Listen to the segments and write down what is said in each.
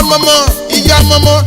Iyomon, Iyomon,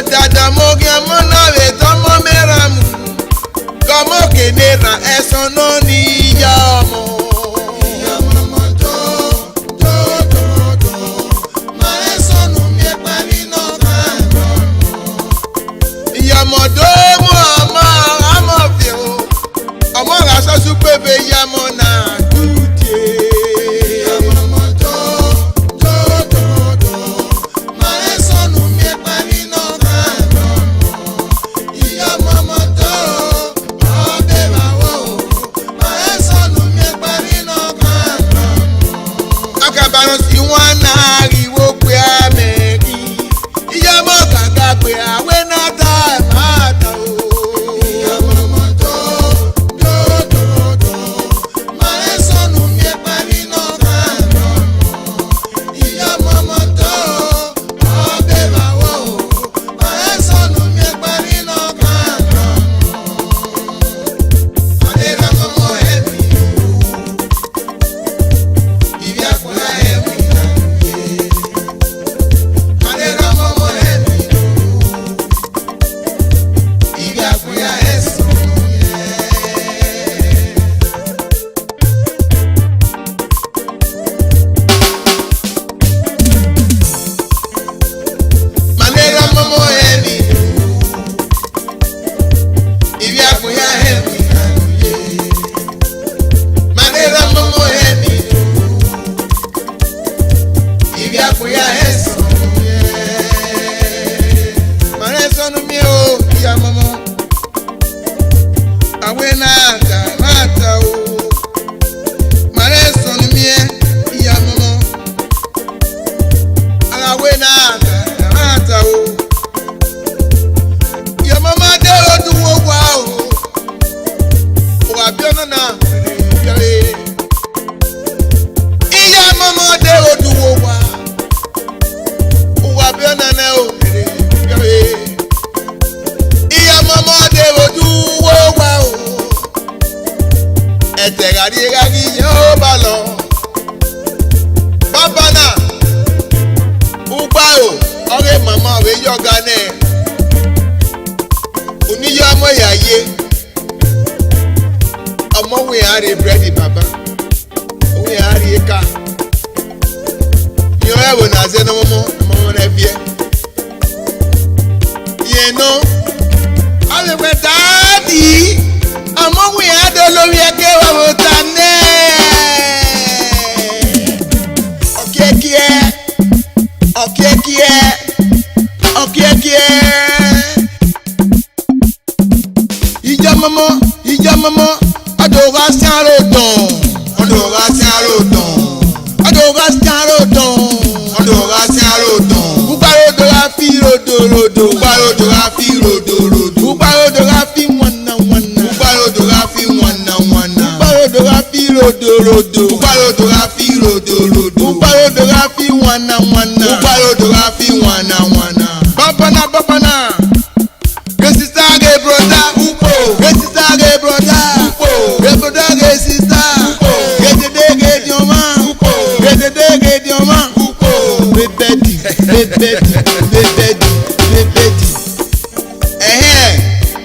Adada mogia mona ve tomo meramu. Como que nera eso no ni llamo. Iyomon do. Ma eso no me parino kano. Iyomon do mo ama fio. Amo la so super be yamona tutie. Iyomon do. Ma eso no me parino kano. Iyomon do. Akabanos iwana riwo pe ameki. Iyomon kaka pe awe na ta mata o. Iyomon do. Ma eso no me parino kano. Iyomon do. Abeba wo. Ma eso no me parino kano. Adera momo emi. Ivia kuna emi. Adera momo emi. Ivia kuna eso. Manera momo emi. Ivia kuna emi. Manera momo emi. Ivia kuna eso. Mareso no mio ya momo. Awena mata o. Mareso no mie ya momo. Awena mata o. Ya mama de o du wo wa o. O abiona na. Iya mama de o du wo wa. O abiona na o. Iya mama de o du wo wa o. Etegari yo balo. Baba na. Uba o. Ore mama we yoga ne. Oniyo amo yaye. Ọmọ we are bread baba. We are eka. Yo e wo na se no momo na bie. Ye no. Ale we daddy. Ọmọ we ado lórí eke wa wo tane. Okie. Ija mama. Adoration roton. Ubaro do la fi rodo. Ubaro do la fi wana. Ubaro do la fi rodo. Ubaro do la fi wana. Baba na. Ge sister ge brother. Ge sister ge brother. Ge brother ge sister. Ge de dioma. Ge dioma. Bebedi.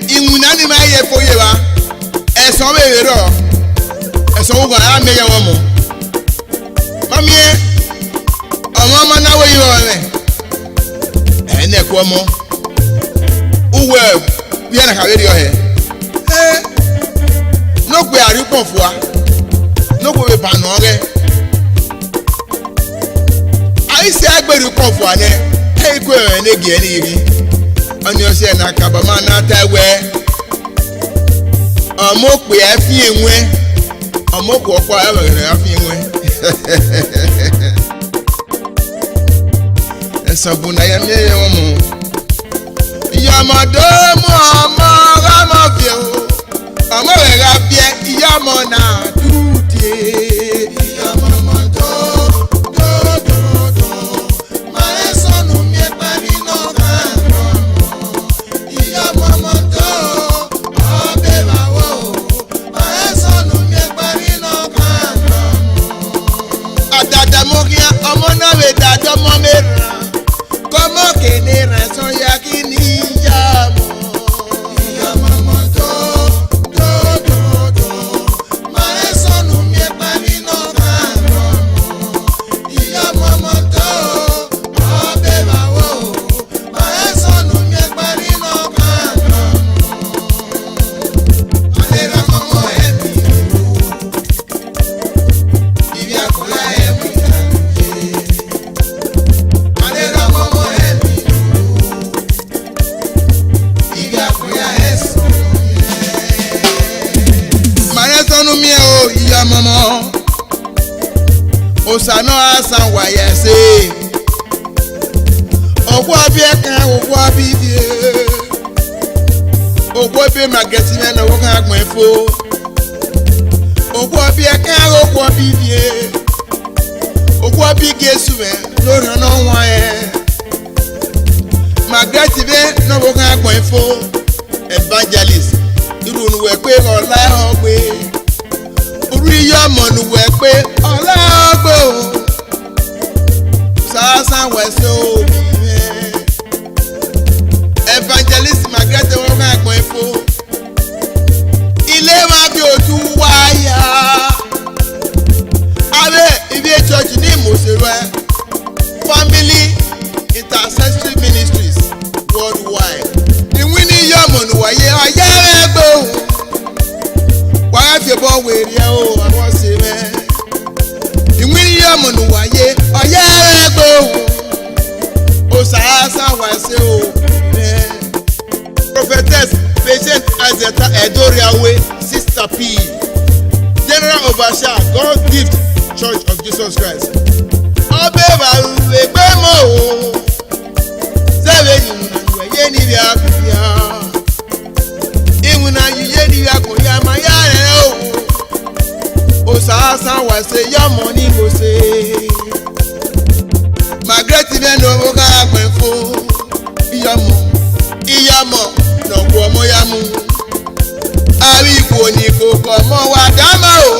Imuna ni ma ye foye wa. Ẹ̀sán we ro. Ẹ̀sán wo ga me ye won mo. Mami e. Ọmọ na we yo re. Ene ko mo. Uwe bi na ka we ri o he. No pe ari pon fu wa. No ko we ba no re. Aisi Agbes pon fu ane. E ko ene gi ene iri. Oni o se na Akaba Man na ta we. Ọmọ pe e fi enwe. Ọmọ ko ọkọ e were afi enwe. Esabuna ya me ye womo. Iyomon do mo ama fio. Ọmọ we ga bie Iyomon na tutie. Iyomon do. Ma eso no me parino kano. Iyomon do. Abeba wo. Ma eso no me parino kano. Adada mogia ọmọ na we dada mo mera. Como que ne rason ya kini Iyomon Osano asan wayese Ogwo bi ekan ogwo bi die Ogwo bi mageti me no kan agbon efo Ogwo bi ekan ogwo bi die Ogwo bi gesu me no no wan e Mageti be no kan agbon efo evangelist irun we pe ola ogbe ori Iyomon we pe ola ogbe Sasa we so evangelist Magete won kan agbon efo ile ma bi oju waya abe ibi church ni Mosere Family Intercessory Ministries worldwide Iyomon waye ayerego wa fi bo were o awon se me Iyomon waye ayerego o sa wa se o Prophetess Patient Azeta Edoriawe Sister P General Overseer God Gift Church of Jesus Christ obe ba we gbe mo sebe ye ni bi akufia Iwuna ye ni bi akoya ma ya re o sa wa se Iyomon ni mo se Magret be no mo ka gbe fo Iyomon no ko mo ya mu ari ko ni ko ko mo wa dama o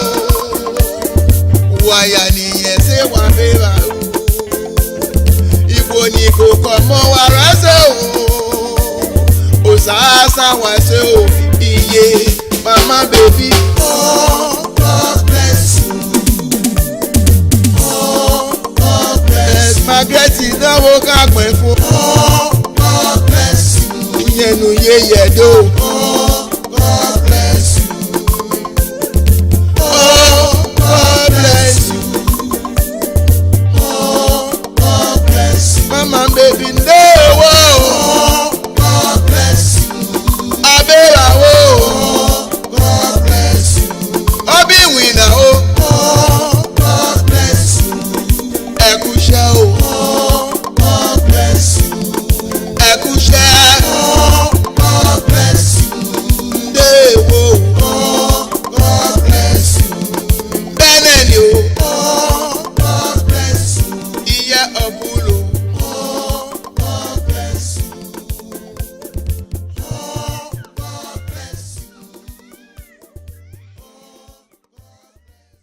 wa ya ni ye se wa feva ibo ni ko ko mo wa rase o Sasa wa se o iye mama baby oh God bless you oh God bless you Mageti na wo ka gbe fun oh God bless you yenu ye yedo